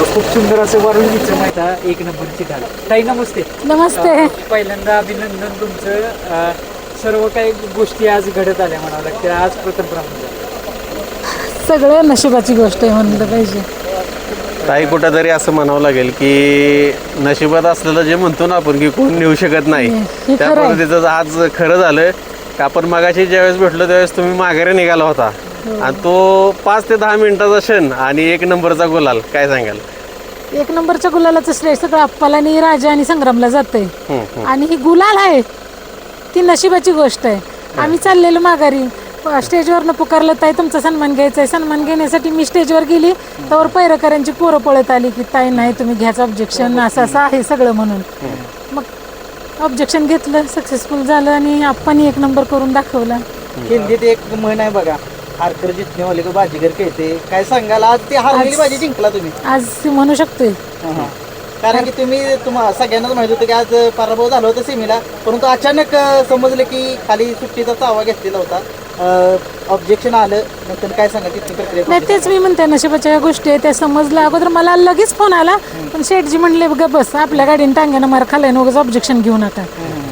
खूप सुंदर असं वरून घ्यायचं माहिती एक नंबरची ढाल. ताई नमस्ते. नमस्ते. पहिल्यांदा अभिनंदन तुमचं. सर्व काही गोष्टी आज घडत आल्या म्हणावं लागते. आज प्रथम क्रमांक सगळं नशिबाची गोष्ट आहे म्हणलं पाहिजे. ताई कुठंतरी असं म्हणावं लागेल की नशिबात असलेलं जे म्हणतो ना आपण की कोण नेऊ शकत नाही, त्या पद्धतीचं आज खरं झालं. आपण मगाशी ज्यावेळेस भेटलो त्यावेळेस तुम्ही माघारी निघाला होता आणि तो 5 ते 10 मिनिटाचा क्षण आणि 1 नंबरचा गुलाल, काय सांगाल? 1 नंबरच्या गुलालाचं श्रेय सगळं अप्पाला आणि राजा आणि संग्रामला जातंय. आणि ही गुलाल आहे ती नशिबाची गोष्ट आहे. आम्ही चाललेलो माघारी, स्टेजवरनं पुकारलं ताई तुमचा सन्मान घ्यायचा आहे. सन्मान घेण्यासाठी मी स्टेजवर गेली त्यावर पैरकरांची पोरं पळत आली की ताई नाही तुम्ही घ्यायचं ऑब्जेक्शन, असं असं आहे सगळं म्हणून. मग ऑब्जेक्शन घेतलं, सक्सेसफुल झालं आणि आपण 1 नंबर करून दाखवला. हिंदीत एक म्हण आहे बघा, हारकर जितने वाले को बाजीगर कहते. काय सांगाल आज ते हारलेली बाजी जिंकला तुम्ही? आज म्हणू शकतोय कारण की तुम्हाला सगळ्यांनाच माहित होतं की आज पराभव झाला होता सेमीला, परंतु अचानक समजलं की खाली सुट्टीचा चावा घेतलेला होता, ऑब्जेक्शन आलं. नंतर काय सांगा तिथली प्रक्रिया? नाही तेच मी म्हणते नशिबाच्या या गोष्टी आहे त्या समजल्या अगोदर मला लगेच फोन आला, पण शेठजी म्हणले ग बस आपल्या गाडीने टांग्यानं मार खाल्लाय नकोच ऑब्जेक्शन घेऊ नका.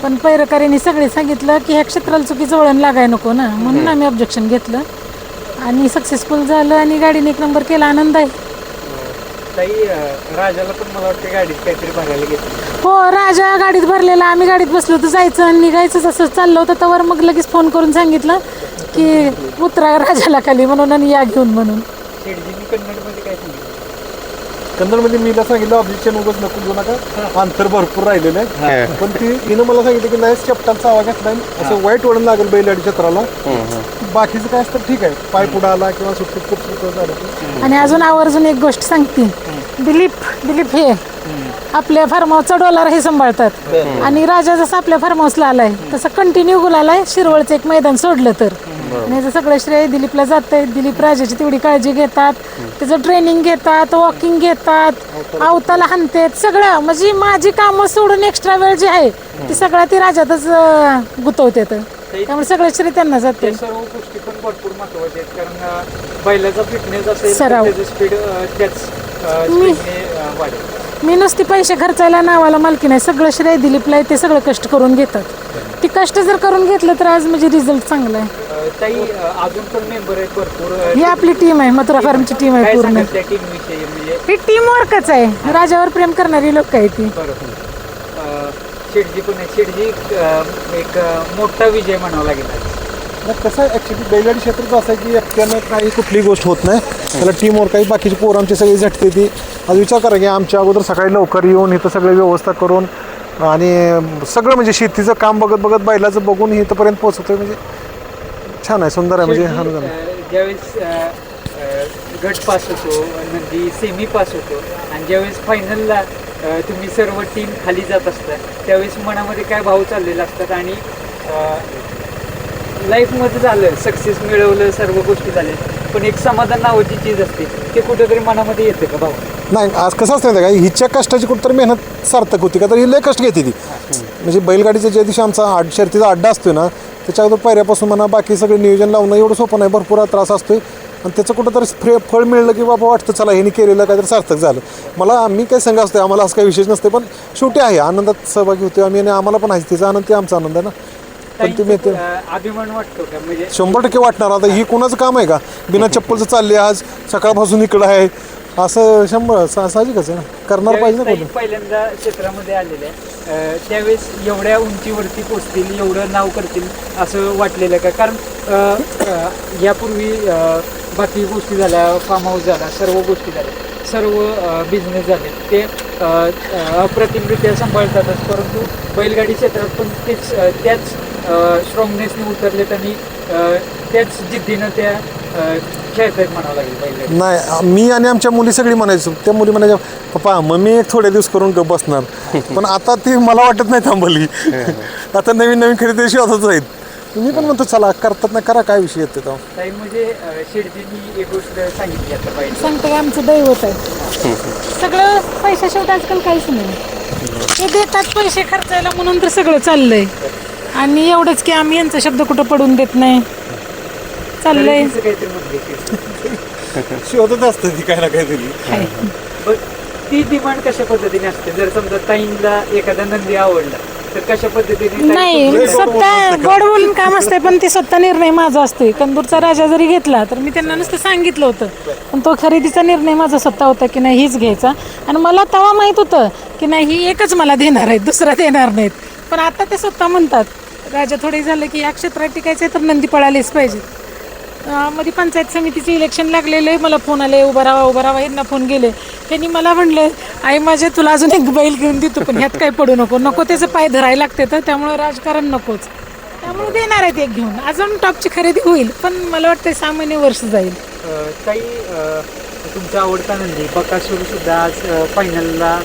पण पैरकारीने सगळे सांगितलं की ह्या क्षेत्राला चुकीचं वळण लागाय नको ना, म्हणून आम्ही ऑब्जेक्शन घेतलं आणि सक्सेसफुल झालं आणि गाडीने 1 नंबर केला. आनंद आहे. ताई राजाला पण मला वाटतं गाडीत काहीतरी बघायला घेतलं. हो राजा गाडीत भरलेला, आम्ही गाडीत बसलो तर जायचं आणि निघायचं असं चाललं होतं. त्यावर मग लगेच फोन करून सांगितलं की उतरा राजाला खाली म्हणून आणि या घेऊन म्हणून. शेठजींनी कन्नडमध्ये काय सांगितलं? कन्नडमध्ये मीला सांगितलं ऑब्जेक्शन उगाच नको घेऊ नका, अंतर भरपूर राहिलेलं आहे. पण तिनं मला सांगितलं की नाही चपटाचा आवाज घेतला असं वाईट वळण लागेल बैलगाडी क्षेत्राला, बाकीचं काय असतं ठीक आहे, पाय पुढे आला किंवा सुट्टीत खूप झालं. आणि अजून आवर्जून एक गोष्ट सांगते, दिलीप हे आपल्या फार्म हाऊसचा डॉलर हे सांभाळतात आणि राजा जसं आपल्या फार्म हाऊसला आलाय तसं कंटिन्यू गुलालाय. शिरवळचं एक मैदान सोडलं तर आणि याचं सगळं श्रेय दिलीपला जातंय. दिलीप राजाची तेवढी काळजी घेतात, त्याचं ट्रेनिंग घेतात, वॉकिंग घेतात, आवताला हाणतात, सगळं म्हणजे माझी कामं सोडून एक्स्ट्रा वेळ जी आहे ती सगळ्या ती राजातच गुतवतात. त्यामुळे सगळं श्रेय त्यांना जाते. सर्व गोष्टी पण भरपूर महत्वाच्या आहेत कारण बैलाचा फिटनेस असेल सराव. त्याचं स्पीड त्याच स्पीडने वाढेल. मी नुसती पैसे खर्चायला नावाला मालकी नाही, सगळं श्रेय दिलीपला आहे. ते सगळं कष्ट करून घेतात. ती कष्ट जर करून घेतलं तर आज म्हणजे रिझल्ट चांगला आहे. ताई अजून पण मेंबर आहेत भरपूर. ही आपली टीम आहे, मथुरा फार्मची टीम आहे पूर्ण. त्या टीम विषयी म्हणजे ही टीम वर्कच आहे, राजावर प्रेम करणारी लोक आहे ती. बरोबर. शेठजी पण आहे. शेठजी एक मोठा विजय म्हणावा लागेल. कसं आहे ॲक्च्युली बैलगाडी क्षेत्राचं असं आहे की एकट्यानं काही कुठली गोष्ट होत नाही, त्याला टीमवर काही बाकीची पोरं आमची सगळी झटते. ती आज विचार करा की आमच्या अगोदर सकाळी लवकर येऊन इथं सगळी व्यवस्था करून आणि सगळं म्हणजे शेतीचं काम बघत बैलाचं बघून इथंपर्यंत पोहोचतोय. म्हणजे छान आहे, सुंदर आहे. म्हणजे ज्यावेळेस गट पास होतो, नंदी सेमी पास होतो आणि ज्यावेळेस फायनलला तुम्ही सर्व टीम खाली जात असता त्यावेळेस मनामध्ये काय भाव चाललेले असतात आणि लाईफमध्ये झालं सक्सेस मिळवलं, सर्व गोष्टी झाल्या, पण एक समाधान नावाची चीज असते ते कुठेतरी मनामध्ये येते का भाऊ? नाही आज कसं असतं का हिच्या कष्टाची कुठंतरी मेहनत सार्थक होती का, तर ही लय कष्ट घेते ती. म्हणजे बैलगाडीचा ज्या दिवशी आमचा शर्तीचा अड्डा असतोय ना त्याच्या अगोदर पायऱ्यापासून म्हणा बाकी सगळे नियोजन लावणं एवढं सोपं नाही, भरपूर त्रास असतोय. आणि त्याचं कुठंतरी फळ मिळलं की बाबा वाटतं चला ह्यानी केलेलं काहीतरी सार्थक झालं. मी काही संघ असतोय, आम्हाला असं काही विशेष नसते, पण शेवटी आहे आनंदात सहभागी होतो आम्ही आणि आम्हाला पण आहे तिचा आनंद, ते आमचा आनंद आहे ना. पण तुम्ही अभिमान वाटतो का? म्हणजे 100% वाटणार. आता ही कोणाचं काम आहे का बिना चप्पलचं चालले आज सकाळपासून इकडं आहे असं 100 साहजिकच आहे ना, करणार पाहिजे ना. कोणी पहिल्यांदा क्षेत्रामध्ये आलेले त्यावेळेस एवढ्या उंचीवरती पोचतील, एवढं नाव करतील असं वाटलेलं का? कारण यापूर्वी बाकी गोष्टी झाल्या, फार्म हाऊस झाला, सर्व गोष्टी झाल्या, सर्व बिझनेस झाले, ते अप्रतिमरित्या सांभाळतातच, परंतु बैलगाडी क्षेत्रात पण त्याच स्ट्रॉंगनेसने उतरलेत आणि त्याच जिद्दीनं त्या खेळतात म्हणावं लागेल बैलगाडी. नाही मी आणि आमच्या मुली सगळी म्हणायचो, त्या मुली म्हणायच्या पप्पा मम्मी एक थोडे दिवस करून गप बसणार, पण आता ती मला वाटत नाही थांबली. आता नवीन खरेदी शोधत राहील. मी पण म्हणतो चला करतात ना, करा, काय विषय येतो तो. ताई म्हणजे शेठजींनी एक गोष्ट सांगितली आता पाहिजे, सांगते का आमचं दैवत आहे सगळं. पैशाशिवाय आजकाल काहीच नाही, ते देतात पैसे खर्चायला म्हणून तर सगळं चाललंय. आणि एवढंच की आम्ही यांचा शब्द कुठं पडून देत नाही, चाललंय. शोधत असतं ती काय ना काहीतरी. पण ती डिमांड कशा पद्धतीने असते? जर समजा ताईंना एखादा नंदी आवडला तर कशा पद्धतीने नाही, स्वतः गोड बोलून काम असते, पण ते स्वतः निर्णय माझा असतोय. कंदूरचा राजा जरी घेतला तर मी त्यांना नुसतं सांगितलं होतं, पण तो खरेदीचा निर्णय माझा स्वतः होता की नाही हीच घ्यायचा. आणि मला तेव्हा माहीत होतं की नाही ही एकच मला देणार आहेत, दुसरा देणार नाहीत. पण आता ते स्वतः म्हणतात राजा थोडे झालं की या क्षेत्रात टिकायचं तर नंदी पळालेच पाहिजे. मध्ये पंचायत समितीचे इलेक्शन लागलेले, मला फोन आले उभा राहा यांना फोन गेले. त्यांनी मला म्हणले आई माझे तुला अजून एक बैल घेऊन देतो, पण ह्यात काही पडू नको त्याचं पाय धरायला लागते, तर त्यामुळे राजकारण नकोच. त्यामुळे देणार आहेत एक घेऊन. अजून टॉपची खरेदी होईल, पण मला वाटतं 6 महिने वर्ष जाईल. काही तुमचा आवडता नंदी बकासूर सुद्धा आज फायनलला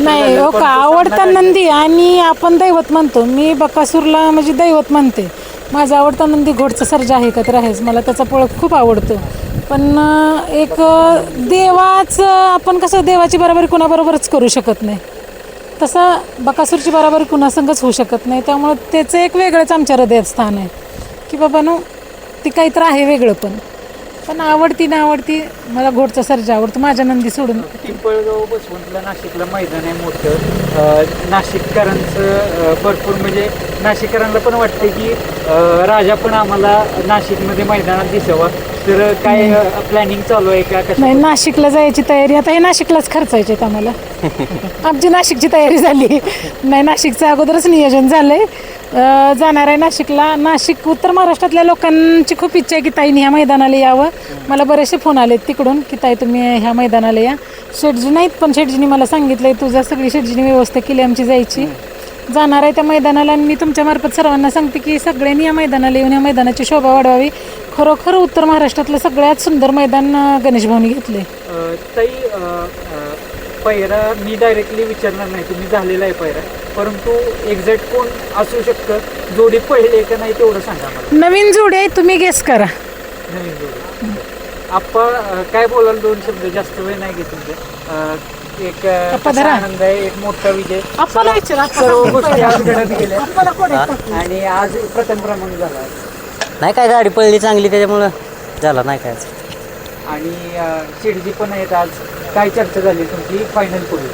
नाही हो का, आवडता नंदी आणि आपण दैवत म्हणतो. मी बकासूरला म्हणजे दैवत म्हणते. माझा आवडता नंदी घोडचा सर्जा आहे का तर आहेच, मला त्याचा पळ खूप आवडतो. पण एक देवाचं आपण कसं देवाची बरोबरी कुणाबरोबरच करू शकत नाही, तसं बकासूरची बरोबरी कुणासंगच होऊ शकत नाही. त्यामुळं त्याचं एक वेगळंच आमच्या हृदयात स्थान आहे की बाबा नो ती काहीतरी आहे वेगळं. पण आवडती ना आवडती मला घोडचा सर्जा आवडतो माझ्या नंदी सोडून. पिंपळगाव बसवंतला नाशिकला मैदान आहे मोठं. नाशिककरांचं भरपूर म्हणजे नाशिककरांना पण वाटतं की राजा पण आम्हाला नाशिकमध्ये मैदानात दिसावा. तर काय प्लॅनिंग चालू आहे का? नाही, नाशिकला जायची तयारी आता हे नाशिकलाच खर्चायचे आहेत आम्हाला. आमची नाशिकची तयारी झाली नाही, नाशिकचं अगोदरच नियोजन झालंय. जाणार आहे नाशिकला. नाशिक उत्तर महाराष्ट्रातल्या लोकांची खूप इच्छा आहे की ताईने ह्या मैदानाला यावं. मला बरेचसे फोन आलेत तिकडून की ताई तुम्ही ह्या मैदानाला या. शेटजी नाहीत, पण शेटजीने मला सांगितलंय तुझ्या सगळी शेटजीने व्यवस्था केली आमची जायची. जाणार आहे त्या मैदानाला. आणि मी तुमच्यामार्फत सर्वांना सांगते की सगळ्यांनी या मैदानाला येऊन या मैदानाची शोभा वाढवावी. खरोखर उत्तर महाराष्ट्रातलं सगळ्यात सुंदर मैदान गणेश भाऊनी घेतले. ताई पैरा मी डायरेक्टली विचारणार नाही, तुम्ही झालेला आहे पैरा, परंतु एक्झॅक्ट कोण असू शकतं, जोडी पहिले का नाही तेवढं सांगा मला. नवीन जोडी आहे, तुम्ही गेस करा. नवीन जोडी. आप्पा काय बोलाल? 2 शब्द, जास्त वेळ नाही घेत तुमचे. एक कसा आनंद आहे, एक मोठा विजय. सर्व गोष्टी आज घडत गेल्या आणि आज प्रथम क्रमांक झाला. नाही काय गाडी पळली चांगली त्याच्यामुळं झाला नाही काय. आणि शेडजी पण आहेत आज. काय चर्चा झाली तुमची फायनल पूर्वी?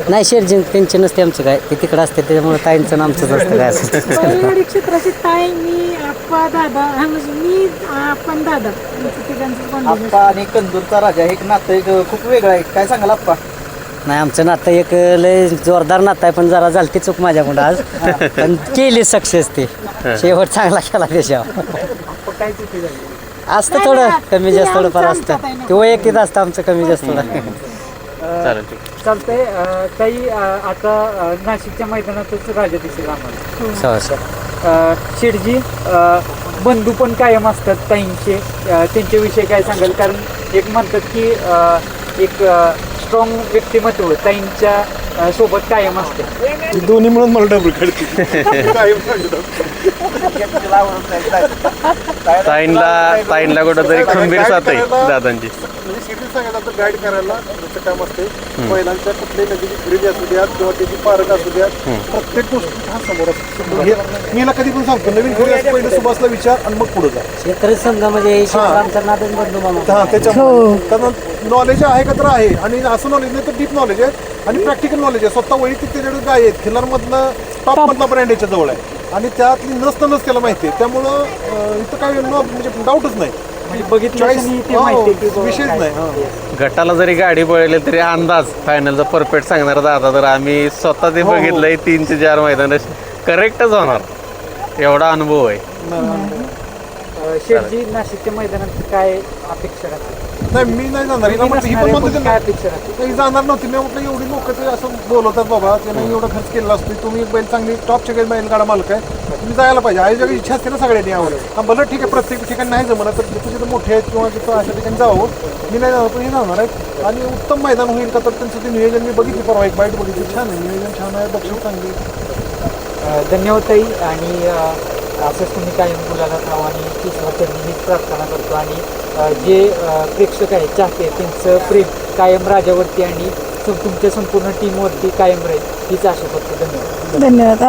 नाही शेरजी त्यांचे नसते आमचं काय, ते तिकडं असते त्याच्यामुळे ताईंचं आमचंच असतं काय असं. बैलगाडी क्षेत्राची ताई, मी, आप्पा, दादा, म्हणजे मी आपण दादा तिघांचं आप्पा आणि कंदूरचा राजा एक नातं एक खूप वेगळं आहे. काय सांगाल आप्पा? नाही आमचं नातं एक लय जोरदार नातं आहे, पण जरा झालती चूक माझ्याकडून आज, पण केली सक्सेस ते. शेवट चांगला केला त्याच्यावर. काय चुकी झाली? असतं थोडं कमी जास्त थोडंफार असतं, ते वैयक्तिक असतं आमचं कमी जास्त थोडं. चालेल ठीक. चालतंय. काही आता नाशिकच्या मैदानातच राजा दिसेल आम्हाला. शेडजी बंधू पण कायम असतात ताईंचे, त्यांच्याविषयी काय सांगाल? कारण एक म्हणतात की एक स्ट्रॉंग व्यक्तिमत्व ताईंच्या सोबत कायम असते. दोन्ही मिळून मला डबल काढते. ताईंला कुठंतरी खंबीर साथ आहे दादांची. म्हणजे सिटी सांगायला तर गाईड करायला त्याचं काम असते. बैलांच्या कुठल्याही नदीची खरेदी असू द्या किंवा त्याची पारख असू द्या, प्रत्येक गोष्टी हा समोर असतो. मी याला कधी पण सांगतो नवीन खरेदी असं पहिलं सुभाषला विचार आणि मग पुढे जा. शेतकरी समजा म्हणजे आमचा नादच बदलू मामा. हा त्याच्यामुळे कारण नॉलेज आहे का तर आहे, आणि असं नॉलेज नाही तर डीप नॉलेज आहे आणि प्रॅक्टिकल नॉलेज आहे. स्वतः वैयक्तिक त्याच्याकडे गाय आहेत, खिल्लारमधलं टॉपमधला ब्रँड याच्या जवळ आहे आणि त्यातली नसतानाच त्याला माहिती आहे. त्यामुळं इथं काय म्हणजे डाऊटच नाही, म्हणजे बघितलं विषयच नाही. गटाला जरी गाडी पळली तरी अंदाज फायनलचा परफेक्ट सांगणार दादा. तर आम्ही स्वतः ते बघितलंय, 3 ते 4 मैदान करेक्टच होणार, एवढा अनुभव आहे. शेडजी नाशिकच्या मैदानात काय अपेक्षा राहते? नाही मी नाही जाणार, ही पण म्हणते काय अपेक्षा राहते? ही जाणार नव्हती. मी म्हटलं एवढी लोक ते असं बोलवतात बाबा त्याने एवढा खर्च केला असतो, तुम्ही एक बैल चांगली टॉपच्या बैलगाडा मालक आहे, तुम्ही जायला पाहिजे. आई जगाची इच्छा असते ना सगळ्यांनी यावर. हा भलं ठीक आहे, प्रत्येक ठिकाणी नाही जमणार तर जिथं जिथं मोठे आहेत किंवा जिथं अशा ठिकाणी जावं. मी नाही जाणार, पण हे जाणार आहेत आणि उत्तम मैदान होईल का तर त्यांचं ते नियोजन मी बघितली परवा, एक बाईट बघितली, छान आहे नियोजन, छान आहे, बक्षीस चांगली. धन्यवाद ताई. आणि असंच तुम्ही कायम मुलाला राहा आणि ईश्वराचरणी हीच प्रार्थना करतो. आणि जे प्रेक्षक आहेत, चाहते, त्यांचं प्रेम कायम राजावरती आणि तुमच्या संपूर्ण टीमवरती कायम राहील हीच आशा करतो. धन्यवाद. धन्यवाद.